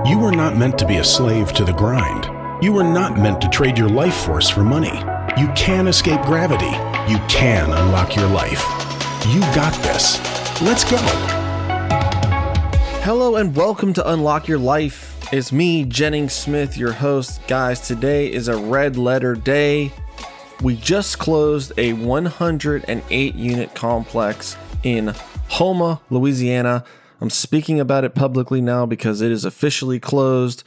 You were not meant to be a slave to the grind. You were not meant to trade your life force for money. You can escape gravity. You can unlock your life. You got this. Let's go. Hello and welcome to Unlock Your Life. It's me, Jennings Smith, your host. Guys, today is a red letter day. We just closed a 108 unit complex in Houma, Louisiana. I'm speaking about it publicly now because it is officially closed.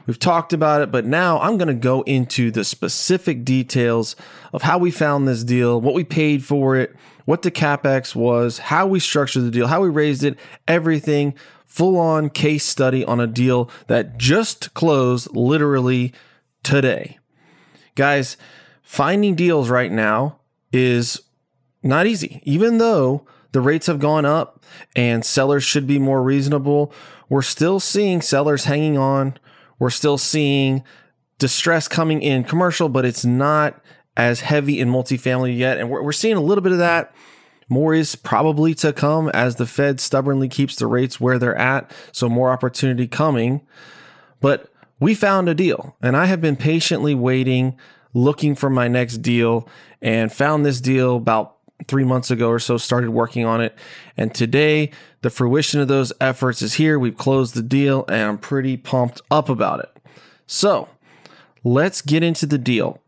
We've talked about it, but now I'm going to go into the specific details of how we found this deal, what we paid for it, what the CapEx was, how we structured the deal, how we raised it, everything. Full-on case study on a deal that just closed literally today. Guys, finding deals right now is not easy. Even though the rates have gone up and sellers should be more reasonable, we're still seeing sellers hanging on. We're still seeing distress coming in commercial, but it's not as heavy in multifamily yet. And we're seeing a little bit of that. More is probably to come as the Fed stubbornly keeps the rates where they're at. So more opportunity coming. But we found a deal, and I have been patiently waiting, looking for my next deal, and found this deal about 3 months ago or so, started working on it. And today, the fruition of those efforts is here. We've closed the deal, and I'm pretty pumped up about it. So let's get into the deal.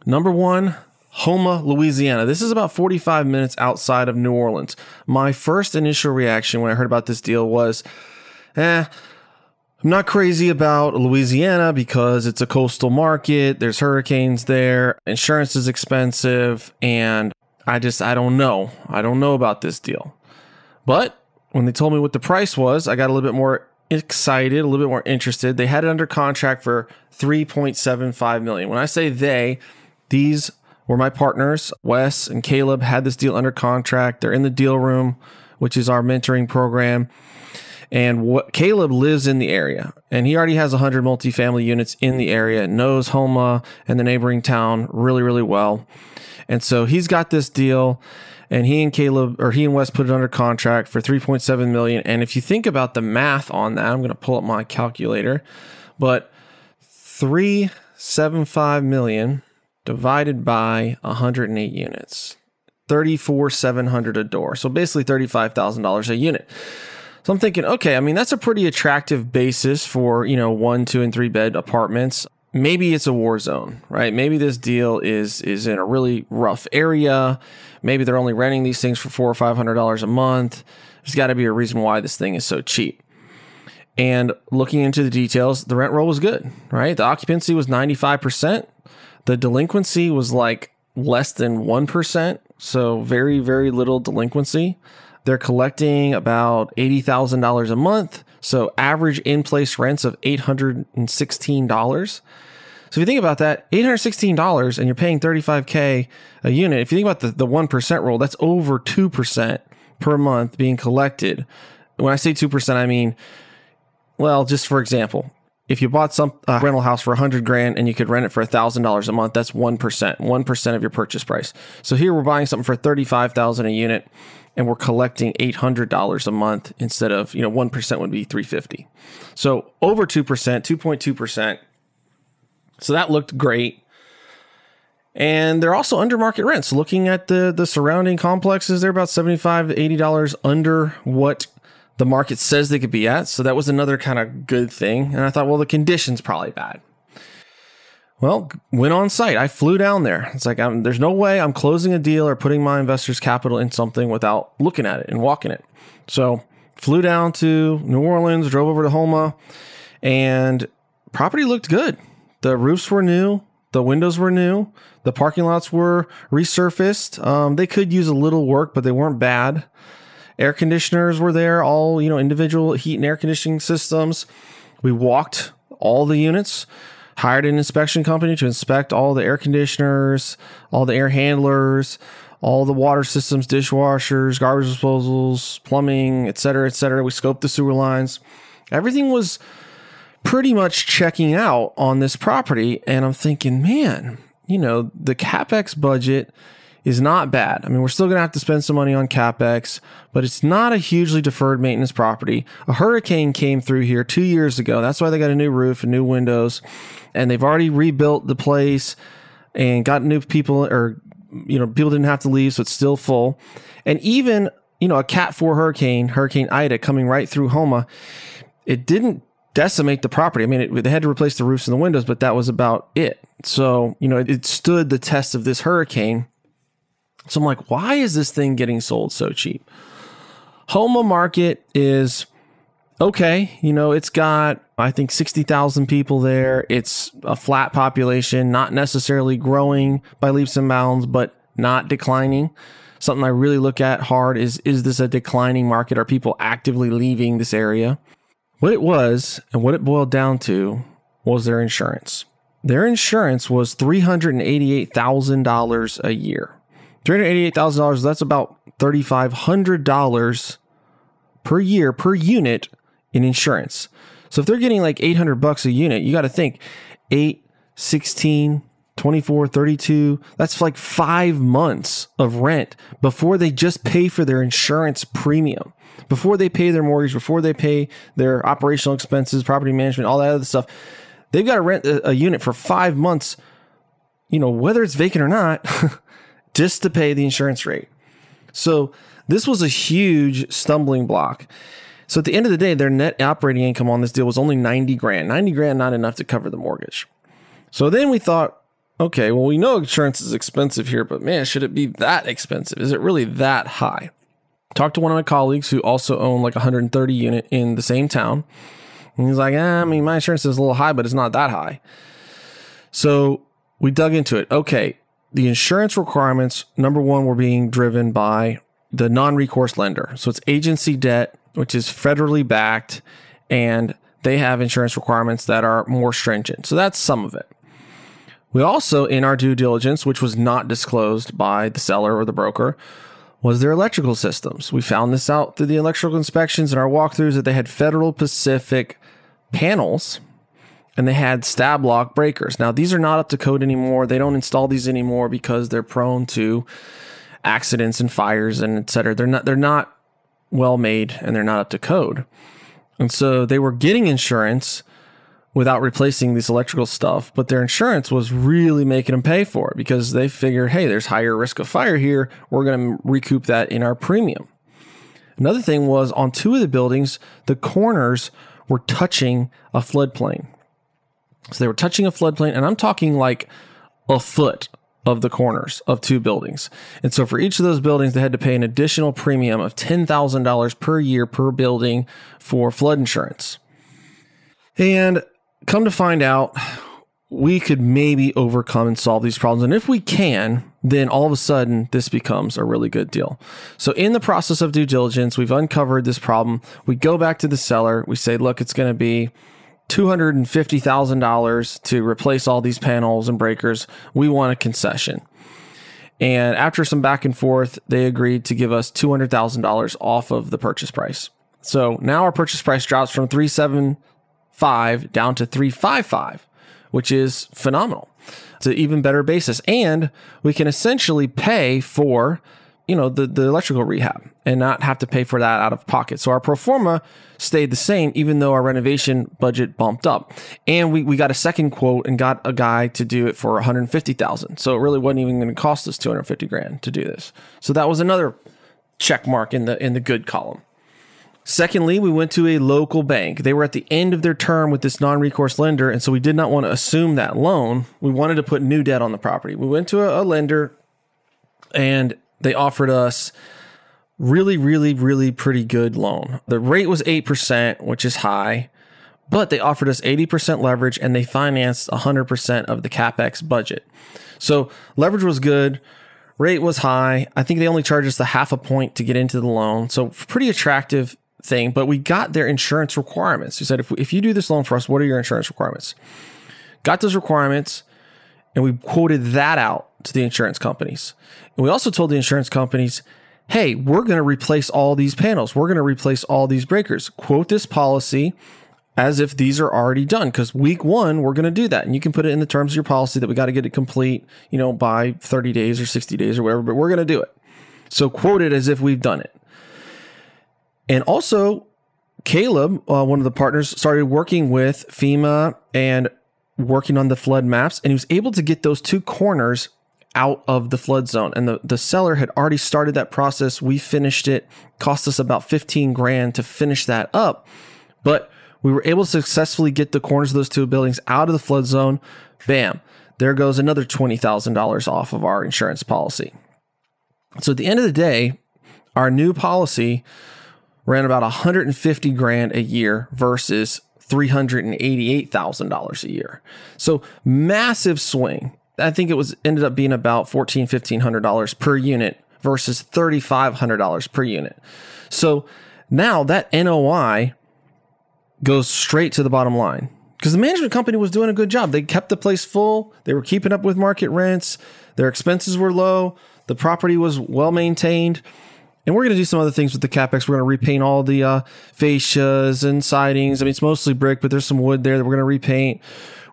Number one, Houma, Louisiana. This is about 45 minutes outside of New Orleans. My first initial reaction when I heard about this deal was, I'm not crazy about Louisiana because it's a coastal market. There's hurricanes there. Insurance is expensive. And I don't know. I don't know about this deal. But when they told me what the price was, I got a little bit more excited, a little bit more interested. They had it under contract for $3.75 million. When I say these were my partners. Wes and Caleb had this deal under contract. They're in the deal room, which is our mentoring program. And Caleb lives in the area, and he already has 100 multifamily units in the area, knows Houma and the neighboring town really, really well. And so he's got this deal, and he and Wes put it under contract for $3.7 million. And if you think about the math on that, I'm going to pull up my calculator, but $3.75 million divided by 108 units, $34,700 a door. So basically $35,000 a unit. So I'm thinking, okay, I mean, that's a pretty attractive basis for, 1, 2, and 3 bed apartments. Maybe it's a war zone, right? Maybe this deal is in a really rough area. Maybe they're only renting these things for $400 or $500 a month. There's got to be a reason why this thing is so cheap. And looking into the details, the rent roll was good, right? The occupancy was 95%. The delinquency was like less than 1%. So very, very little delinquency. They're collecting about $80,000 a month. So average in-place rents of $816. So if you think about that, $816 and you're paying $35K a unit. If you think about the 1% rule, that's over 2% per month being collected. When I say 2%, I mean, well, just for example, if you bought some rental house for $100,000 and you could rent it for $1,000 a month, that's 1% of your purchase price. So here we're buying something for $35,000 a unit, and we're collecting $800 a month instead of, 1% would be $350. So over 2%, 2.2%. So that looked great. And they're also under market rents. Looking at the surrounding complexes, they're about $75 to $80 under what the market says they could be at. So that was another kind of good thing. And I thought, well, the condition's probably bad. Well, went on site. I flew down there. It's like, there's no way I'm closing a deal or putting my investors' capital in something without looking at it and walking it. So flew down to New Orleans, drove over to Houma, and property looked good. The roofs were new. The windows were new. The parking lots were resurfaced. They could use a little work, but they weren't bad. Air conditioners were there, all, individual heat and air conditioning systems. We walked all the units, hired an inspection company to inspect all the air conditioners, all the air handlers, all the water systems, dishwashers, garbage disposals, plumbing, et cetera, et cetera. We scoped the sewer lines. Everything was pretty much checking out on this property. And I'm thinking, man, the CapEx budget is not bad. I mean, we're still going to have to spend some money on CapEx, but it's not a hugely deferred maintenance property. A hurricane came through here 2 years ago. That's why they got a new roof and new windows, and they've already rebuilt the place and got new people, or, people didn't have to leave, so it's still full. And even, a Cat 4 hurricane, Hurricane Ida, coming right through Houma, it didn't decimate the property. I mean, they had to replace the roofs and the windows, but that was about it. So, it stood the test of this hurricane. So I'm like, why is this thing getting sold so cheap? Houma market is okay. It's got, I think, 60,000 people there. It's a flat population, not necessarily growing by leaps and bounds, but not declining. Something I really look at hard is this a declining market? Are people actively leaving this area? What it was, and what it boiled down to, was their insurance. Their insurance was $388,000 a year. $388,000, that's about $3,500 per year per unit in insurance. So if they're getting like $800 a unit, you got to think 8, 16, 24, 32, that's like 5 months of rent before they just pay for their insurance premium, before they pay their mortgage, before they pay their operational expenses, property management, all that other stuff. They've got to rent a unit for 5 months, whether it's vacant or not, just to pay the insurance rate. So this was a huge stumbling block. So at the end of the day, their net operating income on this deal was only 90 grand. 90 grand, not enough to cover the mortgage. So then we thought, okay, well, we know insurance is expensive here, but man, should it be that expensive? Is it really that high? Talked to one of my colleagues who also owned like 130 unit in the same town. And he's like, my insurance is a little high, but it's not that high. So we dug into it. Okay, the insurance requirements, number one, were being driven by the non-recourse lender. So it's agency debt, which is federally backed, and they have insurance requirements that are more stringent. So that's some of it. We also, in our due diligence, which was not disclosed by the seller or the broker, was their electrical systems. We found this out through the electrical inspections and our walkthroughs that they had Federal Pacific panels and they had stab lock breakers. Now, these are not up to code anymore. They don't install these anymore because they're prone to accidents and fires and et cetera. They're not well made and they're not up to code. And so they were getting insurance without replacing this electrical stuff, but their insurance was really making them pay for it because they figured, hey, there's higher risk of fire here. We're going to recoup that in our premium. Another thing was on 2 of the buildings, the corners were touching a floodplain. So they were touching a floodplain, and I'm talking like a foot of the corners of 2 buildings. And so for each of those buildings, they had to pay an additional premium of $10,000 per year per building for flood insurance. And come to find out, we could maybe overcome and solve these problems. And if we can, then all of a sudden, this becomes a really good deal. So in the process of due diligence, we've uncovered this problem. We go back to the seller. We say, look, it's going to be $250,000 to replace all these panels and breakers. We want a concession. And after some back and forth, they agreed to give us $200,000 off of the purchase price. So now our purchase price drops from $375,000 down to $355,000, which is phenomenal. It's an even better basis. And we can essentially pay for, the electrical rehab and not have to pay for that out of pocket. So our pro forma stayed the same, even though our renovation budget bumped up. And we got a second quote and got a guy to do it for $150,000. So it really wasn't even going to cost us $250,000 to do this. So that was another check mark in the good column. Secondly, we went to a local bank. They were at the end of their term with this non-recourse lender, and so we did not want to assume that loan. We wanted to put new debt on the property. We went to a lender, and they offered us really, really, really pretty good loan. The rate was 8%, which is high, but they offered us 80% leverage, and they financed 100% of the CapEx budget. So leverage was good. Rate was high. I think they only charged us 0.5 point to get into the loan. So pretty attractive thing, but we got their insurance requirements. He said, if you do this loan for us, what are your insurance requirements? Got those requirements, and we quoted that out to the insurance companies. And we also told the insurance companies, hey, we're going to replace all these panels. We're going to replace all these breakers. Quote this policy. as if these are already done, because week one, we're going to do that. And you can put it in the terms of your policy that we got to get it complete, by 30 days or 60 days or whatever, but we're going to do it. So quote it as if we've done it. And also, Caleb, one of the partners, started working with FEMA and working on the flood maps, and he was able to get those two corners out of the flood zone. And the seller had already started that process. We finished it. Cost us about 15 grand to finish that up. But we were able to successfully get the corners of those two buildings out of the flood zone. Bam. There goes another $20,000 off of our insurance policy. So at the end of the day, our new policy ran about 150 grand a year versus $388,000 a year. So massive swing. I think it ended up being about $1,500 per unit versus $3,500 per unit. So now that NOI goes straight to the bottom line because the management company was doing a good job. They kept the place full. They were keeping up with market rents. Their expenses were low. The property was well maintained. And we're going to do some other things with the CapEx. We're going to repaint all the fascias and sidings. I mean, it's mostly brick, but there's some wood there that we're going to repaint.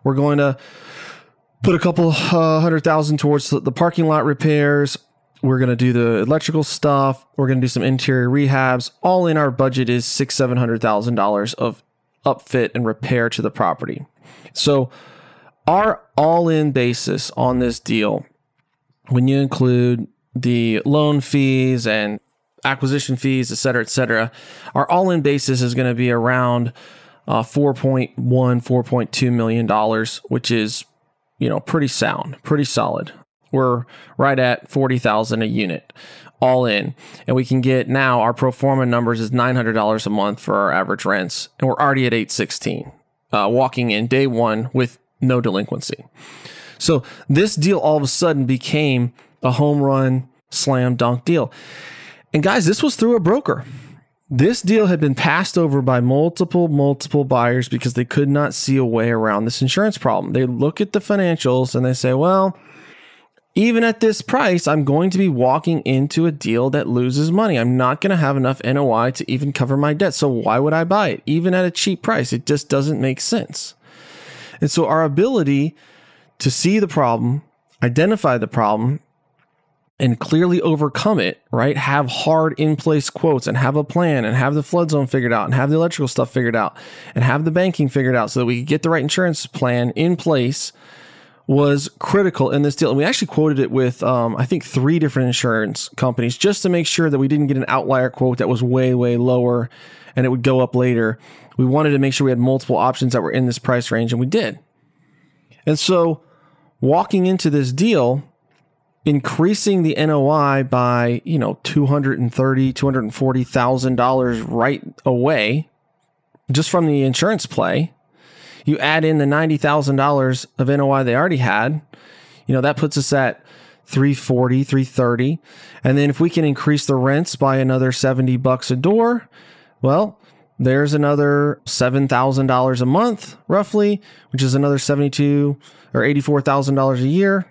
We're going to put a couple $100,000 towards the parking lot repairs. We're going to do the electrical stuff. We're going to do some interior rehabs. All in, our budget is $600,000-$700,000 of upfit and repair to the property. So our all-in basis on this deal, when you include the loan fees and acquisition fees, et cetera, our all-in basis is going to be around $4.2 million, which is, pretty sound, pretty solid. We're right at $40,000 a unit all in. And we can get now our pro forma numbers is $900 a month for our average rents. And we're already at $816, walking in day one with no delinquency. So this deal all of a sudden became a home run slam dunk deal. And guys, this was through a broker. This deal had been passed over by multiple buyers because they could not see a way around this insurance problem. They look at the financials and they say, well, even at this price, I'm going to be walking into a deal that loses money. I'm not going to have enough NOI to even cover my debt. So why would I buy it? Even at a cheap price, it just doesn't make sense. And so our ability to see the problem, identify the problem, and clearly overcome it, right? Have hard in-place quotes and have a plan and have the flood zone figured out and have the electrical stuff figured out and have the banking figured out so that we could get the right insurance plan in place was critical in this deal. And we actually quoted it with, I think, 3 different insurance companies just to make sure that we didn't get an outlier quote that was way, way lower and it would go up later. We wanted to make sure we had multiple options that were in this price range, and we did. And so walking into this deal, increasing the NOI by, $230,000, $240,000 right away, just from the insurance play. You add in the $90,000 of NOI they already had, that puts us at $340,000, $330,000. And then if we can increase the rents by another $70 a door, well, there's another $7,000 a month, roughly, which is another $72,000 or $84,000 a year.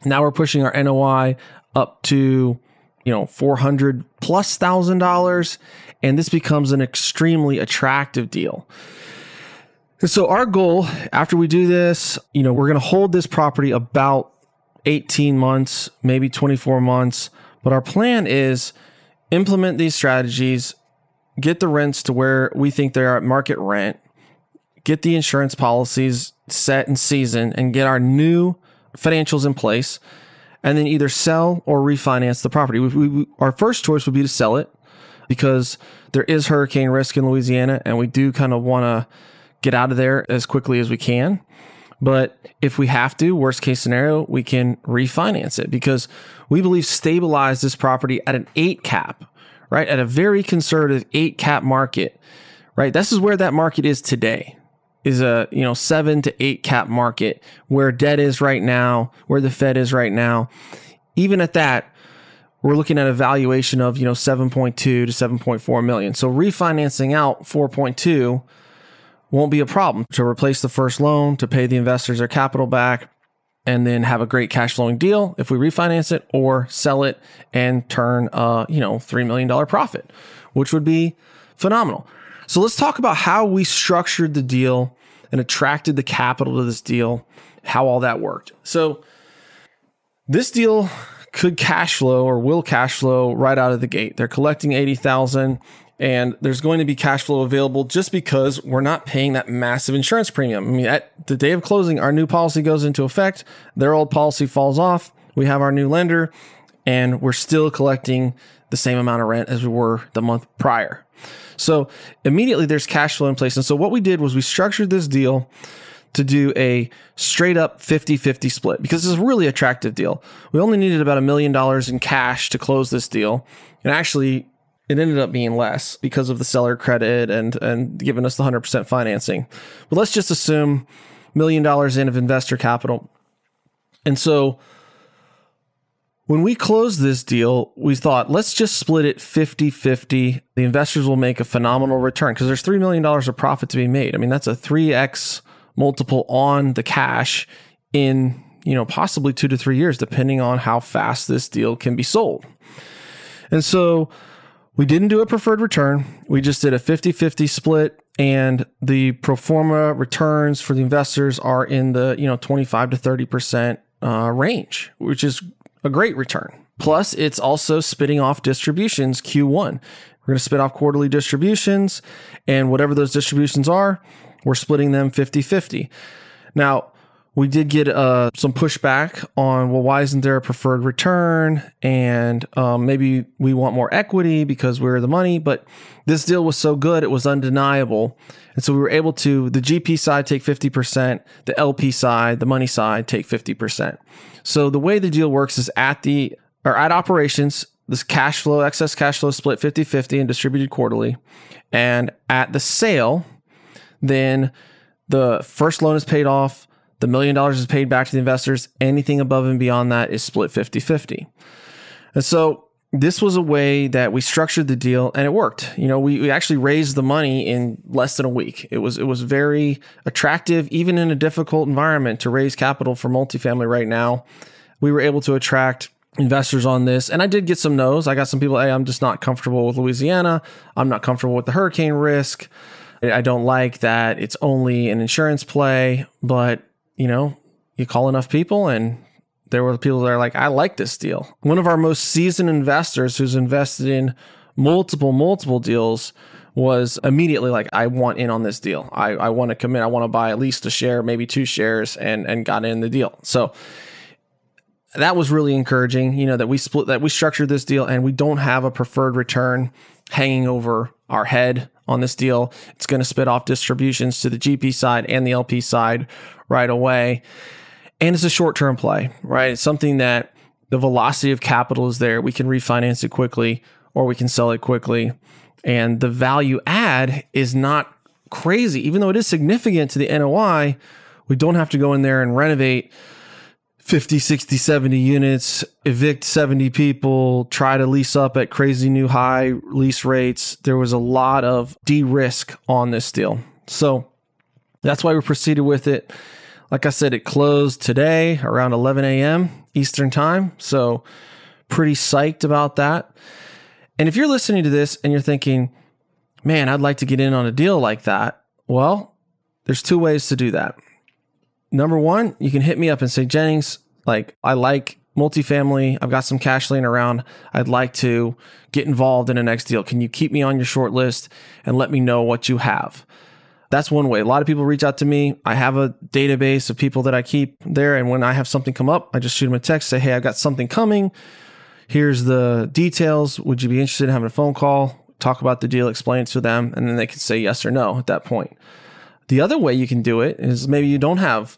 Now we're pushing our NOI up to, $400,000+, and this becomes an extremely attractive deal. So our goal after we do this, we're going to hold this property about 18 months, maybe 24 months. But our plan is implement these strategies, get the rents to where we think they are at market rent, get the insurance policies set and seasoned, and get our new financials in place, and then either sell or refinance the property. Our first choice would be to sell it because there is hurricane risk in Louisiana, and we do kind of want to get out of there as quickly as we can. But if we have to, worst case scenario, we can refinance it because we believe stabilize this property at an 8 cap, right? At a very conservative 8 cap market, right? This is where that market is today, is a 7 to 8 cap market where debt is right now, where the Fed is right now. Even at that, we're looking at a valuation of 7.2 to 7.4 million. So refinancing out 4.2 won't be a problem to replace the first loan, to pay the investors their capital back, and then have a great cash flowing deal if we refinance it or sell it and turn $3 million profit, which would be phenomenal. So let's talk about how we structured the deal and attracted the capital to this deal, how all that worked. So this deal could cash flow or will cash flow right out of the gate. They're collecting $80,000 and there's going to be cash flow available just because we're not paying that massive insurance premium. I mean, at the day of closing, our new policy goes into effect. Their old policy falls off. We have our new lender and we're still collecting the same amount of rent as we were the month prior. So immediately there's cash flow in place. And so what we did was we structured this deal to do a straight up 50-50 split because it's a really attractive deal. We only needed about $1 million in cash to close this deal. And actually it ended up being less because of the seller credit and giving us the 100% financing. But let's just assume $1 million in of investor capital. And so when we closed this deal, we thought, let's just split it 50-50. The investors will make a phenomenal return because there's $3 million of profit to be made. I mean, that's a 3x multiple on the cash in, possibly 2 to 3 years, depending on how fast this deal can be sold. And so we didn't do a preferred return. We just did a 50-50 split, and the pro forma returns for the investors are in the, 25 to 30% range, which is a great return. Plus, it's also spitting off distributions Q1. We're going to spit off quarterly distributions, and whatever those distributions are, we're splitting them 50-50. Now, we did get some pushback on, well, why isn't there a preferred return? And maybe we want more equity because we're the money. But this deal was so good, it was undeniable. And so we were able to, the GP side, take 50%, the LP side, the money side, take 50%. So the way the deal works is at operations, this cash flow, excess cash flow split 50-50 and distributed quarterly. And at the sale, then the first loan is paid off. The $1 million is paid back to the investors. Anything above and beyond that is split 50-50. And so this was a way that we structured the deal and it worked. We actually raised the money in less than a week. It was very attractive, even in a difficult environment, to raise capital for multifamily right now. We were able to attract investors on this. And I did get some no's. I got some people, hey, I'm just not comfortable with Louisiana. I'm not comfortable with the hurricane risk. I don't like that it's only an insurance play, but you call enough people and there were people that are like, I like this deal. One of our most seasoned investors who's invested in multiple deals was immediately like, I want in on this deal. I want to commit. I want to buy at least a share, maybe 2 shares and got in the deal. So that was really encouraging, that we structured this deal and we don't have a preferred return hanging over our head on this deal. It's going to spit off distributions to the GP side and the LP side right away. And it's a short-term play, right? It's something that the velocity of capital is there. We can refinance it quickly or we can sell it quickly. And the value add is not crazy. Even though it is significant to the NOI, we don't have to go in there and renovate 50, 60, 70 units, evict 70 people, try to lease up at crazy new high lease rates. There was a lot of de-risk on this deal. So that's why we proceeded with it. Like I said, it closed today around 11 a.m. Eastern time. So pretty psyched about that. And if you're listening to this and you're thinking, man, I'd like to get in on a deal like that. Well, there's 2 ways to do that. Number one, you can hit me up and say, Jennings, I like multifamily. I've got some cash laying around. I'd like to get involved in a next deal. Can you keep me on your short list and let me know what you have? That's one way. A lot of people reach out to me. I have a database of people that I keep there. And when I have something come up, I just shoot them a text, say, hey, I've got something coming. Here's the details. Would you be interested in having a phone call? Talk about the deal, explain it to them, and then they can say yes or no at that point. The other way you can do it is maybe you don't have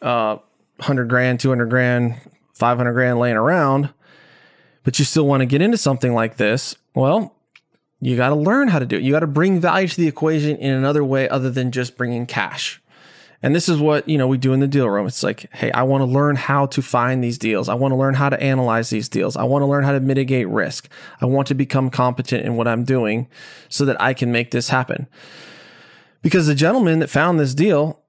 100 grand, 200 grand, 500 grand laying around, but you still want to get into something like this. Well, you got to learn how to do it. You got to bring value to the equation in another way other than just bringing cash. And this is what, we do in the deal room. It's like, hey, I want to learn how to find these deals. I want to learn how to analyze these deals. I want to learn how to mitigate risk. I want to become competent in what I'm doing so that I can make this happen. Because the gentleman that found this deal,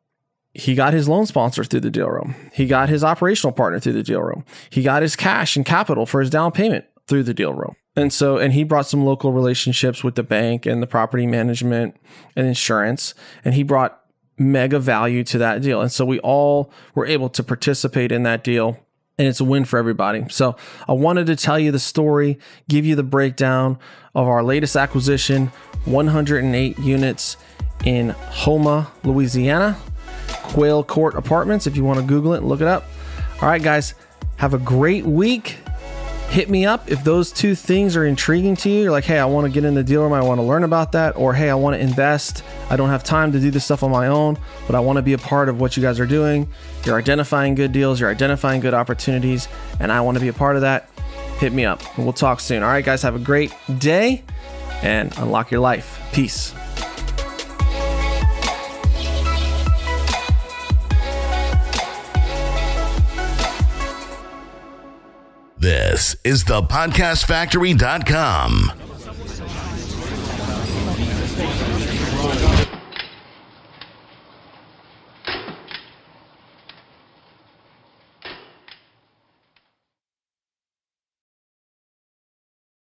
he got his loan sponsor through the deal room. He got his operational partner through the deal room. He got his cash and capital for his down payment through the deal room. And he brought some local relationships with the bank and the property management and insurance, and he brought mega value to that deal. And so we all were able to participate in that deal, and it's a win for everybody. So I wanted to tell you the story, give you the breakdown of our latest acquisition, 108 units in Houma, Louisiana, Quail Court Apartments. If you want to Google it, look it up. All right, guys, have a great week. Hit me up if those two things are intriguing to you. You're like, hey, I want to get in the deal room. I want to learn about that. Or, hey, I want to invest. I don't have time to do this stuff on my own, but I want to be a part of what you guys are doing. You're identifying good deals. You're identifying good opportunities. And I want to be a part of that. Hit me up. And we'll talk soon. All right, guys, have a great day and unlock your life. Peace. This is thepodcastfactory.com.